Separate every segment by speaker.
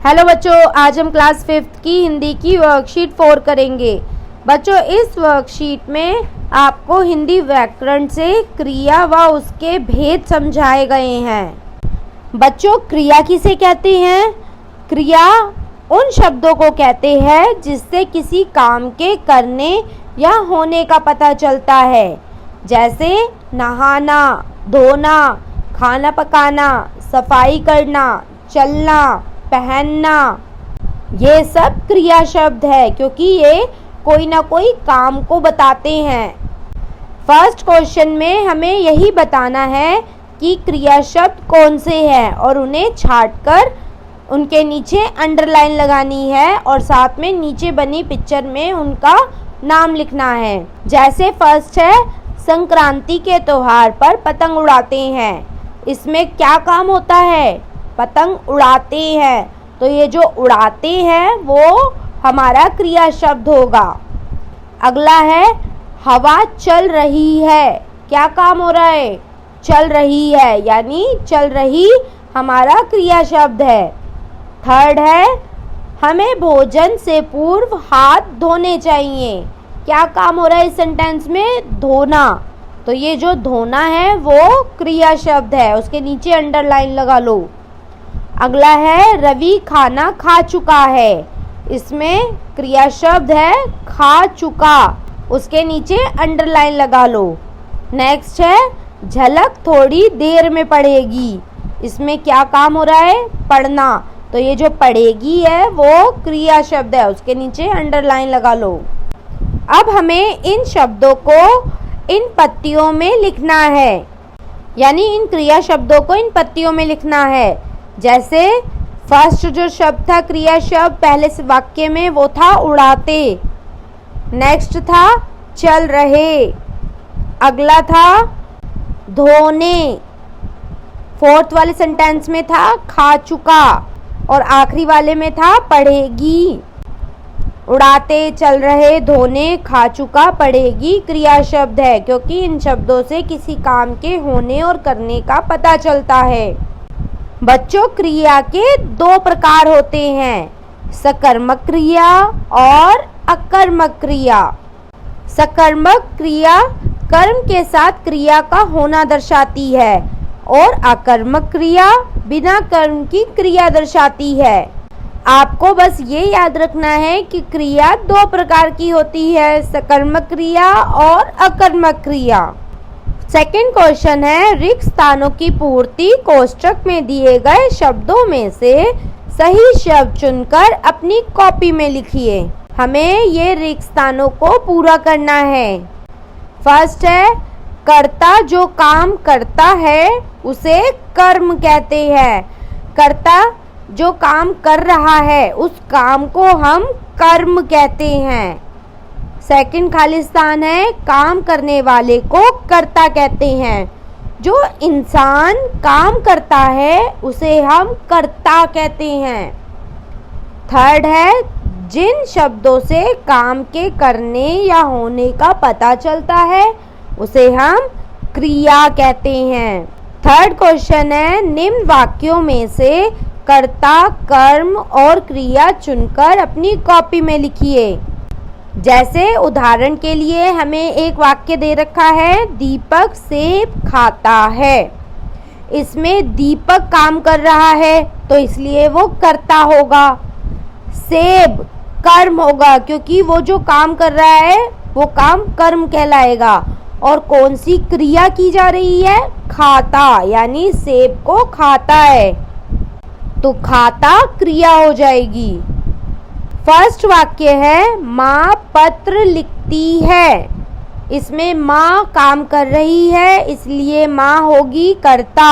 Speaker 1: Hello बच्चों, आज हम क्लास 5th की हिंदी की वर्कशीट 4 करेंगे। बच्चों, इस वर्कशीट में आपको हिंदी व्याकरण से क्रिया व उसके भेद समझाए गए हैं। बच्चों, क्रिया किसे कहते हैं? क्रिया उन शब्दों को कहते हैं जिससे किसी काम के करने या होने का पता चलता है, जैसे नहाना, धोना, खाना पकाना, सफाई करना, चलना, पहनना। ये सब क्रिया शब्द है क्योंकि ये कोई ना कोई काम को बताते हैं। फर्स्ट क्वेश्चन में हमें यही बताना है कि क्रिया शब्द कौन से हैं और उन्हें छांटकर उनके नीचे अंडरलाइन लगानी है और साथ में नीचे बनी पिक्चर में उनका नाम लिखना है। जैसे फर्स्ट है, संक्रांति के त्योहार पर पतंग उड़ाते हैं। इसमें क्या काम होता है? पतंग उड़ाते हैं, तो ये जो उड़ाते हैं वो हमारा क्रिया शब्द होगा। अगला है, हवा चल रही है। क्या काम हो रहा है? चल रही है, यानी चल रही हमारा क्रिया शब्द है। थर्ड है, हमें भोजन से पूर्व हाथ धोने चाहिए। क्या काम हो रहा है इस सेंटेंस में? धोना। तो ये जो धोना है वो क्रिया शब्द है, उसके नीचे अंडरलाइन लगा लो। अगला है, रवि खाना खा चुका है। इसमें क्रिया शब्द है खा चुका, उसके नीचे अंडरलाइन लगा लो। नेक्स्ट है, झलक थोड़ी देर में पड़ेगी। इसमें क्या काम हो रहा है? पढ़ना। तो ये जो पढ़ेगी है वो क्रिया शब्द है, उसके नीचे अंडरलाइन लगा लो। अब हमें इन शब्दों को इन पत्तियों में लिखना है, यानी इन क्रिया शब्दों को इन पत्तियों में लिखना है। जैसे फर्स्ट जो शब्द था क्रिया शब्द पहले से वाक्य में, वो था उड़ाते। नेक्स्ट था चल रहे। अगला था धोने। फोर्थ वाले सेंटेंस में था खा चुका और आखिरी वाले में था पढ़ेगी। उड़ाते, चल रहे, धोने, खा चुका, पढ़ेगी क्रिया शब्द है क्योंकि इन शब्दों से किसी काम के होने और करने का पता चलता है। बच्चों, क्रिया के दो प्रकार होते हैं, सकर्मक क्रिया और अकर्मक क्रिया। सकर्मक क्रिया कर्म के साथ क्रिया का होना दर्शाती है और अकर्मक क्रिया बिना कर्म की क्रिया दर्शाती है। आपको बस ये याद रखना है कि क्रिया दो प्रकार की होती है, सकर्मक क्रिया और अकर्मक क्रिया। सेकंड क्वेश्चन है, रिक्त स्थानों की पूर्ति कोष्ठक में दिए गए शब्दों में से सही शब्द चुनकर अपनी कॉपी में लिखिए। हमें ये रिक्त स्थानों को पूरा करना है। फर्स्ट है, कर्ता जो काम करता है उसे कर्म कहते हैं। कर्ता जो काम कर रहा है उस काम को हम कर्म कहते हैं। सेकंड खाली स्थान है, काम करने वाले को कर्ता कहते हैं। जो इंसान काम करता है उसे हम कर्ता कहते हैं। थर्ड है, जिन शब्दों से काम के करने या होने का पता चलता है उसे हम क्रिया कहते हैं। थर्ड क्वेश्चन है, निम्न वाक्यों में से कर्ता, कर्म और क्रिया चुनकर अपनी कॉपी में लिखिए। जैसे उदाहरण के लिए हमें एक वाक्य दे रखा है, दीपक सेब खाता है। इसमें दीपक काम कर रहा है तो इसलिए वो कर्ता होगा। सेब कर्म होगा क्योंकि वो जो काम कर रहा है वो काम कर्म कहलाएगा। और कौन सी क्रिया की जा रही है? खाता, यानी सेब को खाता है तो खाता क्रिया हो जाएगी। फर्स्ट वाक्य है, माँ पत्र लिखती है। इसमें माँ काम कर रही है इसलिए माँ होगी कर्ता।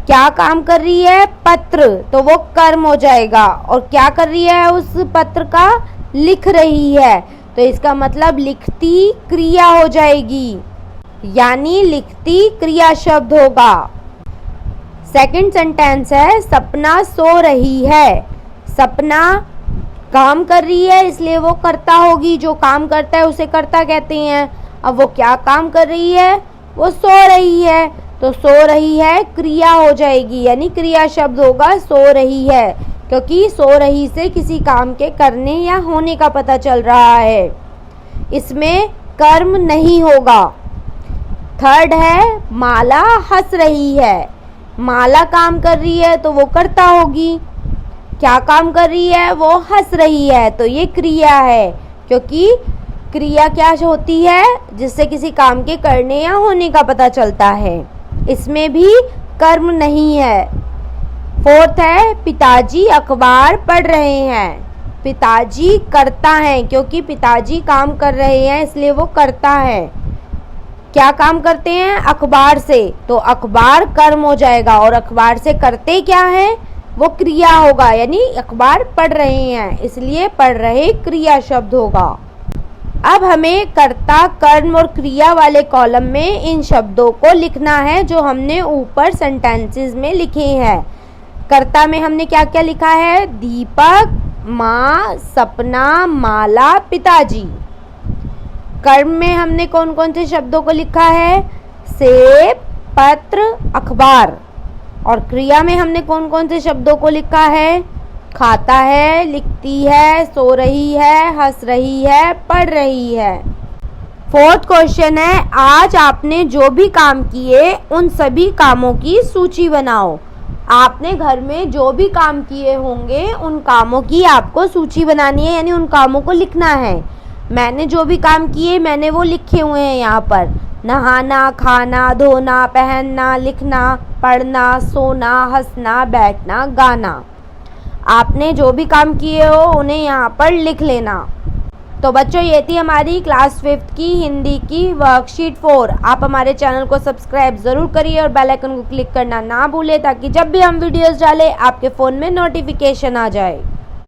Speaker 1: क्या काम कर रही है? पत्र, तो वो कर्म हो जाएगा। और क्या कर रही है? उस पत्र का लिख रही है तो इसका मतलब लिखती क्रिया हो जाएगी, यानी लिखती क्रिया शब्द होगा। सेकंड सेंटेंस है, सपना सो रही है। सपना काम कर रही है इसलिए वो कर्ता होगी, जो काम करता है उसे कर्ता कहते हैं। अब वो क्या काम कर रही है? वो सो रही है तो सो रही है क्रिया हो जाएगी, यानी क्रिया शब्द होगा सो रही है। क्योंकि सो रही से किसी काम के करने या होने का पता चल रहा है। इसमें कर्म नहीं होगा। थर्ड है माला हंस रही है। माला काम कर रही है तो वो कर्ता होगी। क्या काम कर रही है? वो हंस रही है, तो ये क्रिया है, क्योंकि क्रिया क्या होती है? जिससे किसी काम के करने या होने का पता चलता है। इसमें भी कर्म नहीं है। फोर्थ है पिताजी अखबार पढ़ रहे हैं। पिताजी करता है, क्योंकि पिताजी काम कर रहे हैं इसलिए वो करता है। क्या काम करते हैं? अखबार से, तो अखबार कर्म हो जाएगा, और अखबार से करते क्या है? वो क्रिया होगा, यानी अखबार पढ़ रहे हैं इसलिए पढ़ रहे क्रिया शब्द होगा। अब हमें कर्ता, कर्म और क्रिया वाले कॉलम में इन शब्दों को लिखना है जो हमने ऊपर सेंटेंसेस में लिखे हैं। कर्ता में हमने क्या क्या लिखा है? दीपक, माँ, सपना, माला, पिताजी। कर्म में हमने कौन कौन से शब्दों को लिखा है? सेब, पत्र, अखबार। और क्रिया में हमने कौन कौन से शब्दों को लिखा है? खाता है, लिखती है, सो रही है, हंस रही है, पढ़ रही है। फोर्थ क्वेश्चन है, आज आपने जो भी काम किए उन सभी कामों की सूची बनाओ। आपने घर में जो भी काम किए होंगे उन कामों की आपको सूची बनानी है, यानी उन कामों को लिखना है। मैंने जो भी काम किए मैंने वो लिखे हुए हैं यहाँ पर। नहाना, खाना, धोना, पहनना, लिखना, पढ़ना, सोना, हंसना, बैठना, गाना। आपने जो भी काम किए हो उन्हें यहाँ पर लिख लेना। तो बच्चों, ये थी हमारी क्लास 5th की हिंदी की वर्कशीट 4। आप हमारे चैनल को सब्सक्राइब ज़रूर करिए और बेल आइकन को क्लिक करना ना भूलें, ताकि जब भी हम वीडियोस डालें आपके फ़ोन में नोटिफिकेशन आ जाए।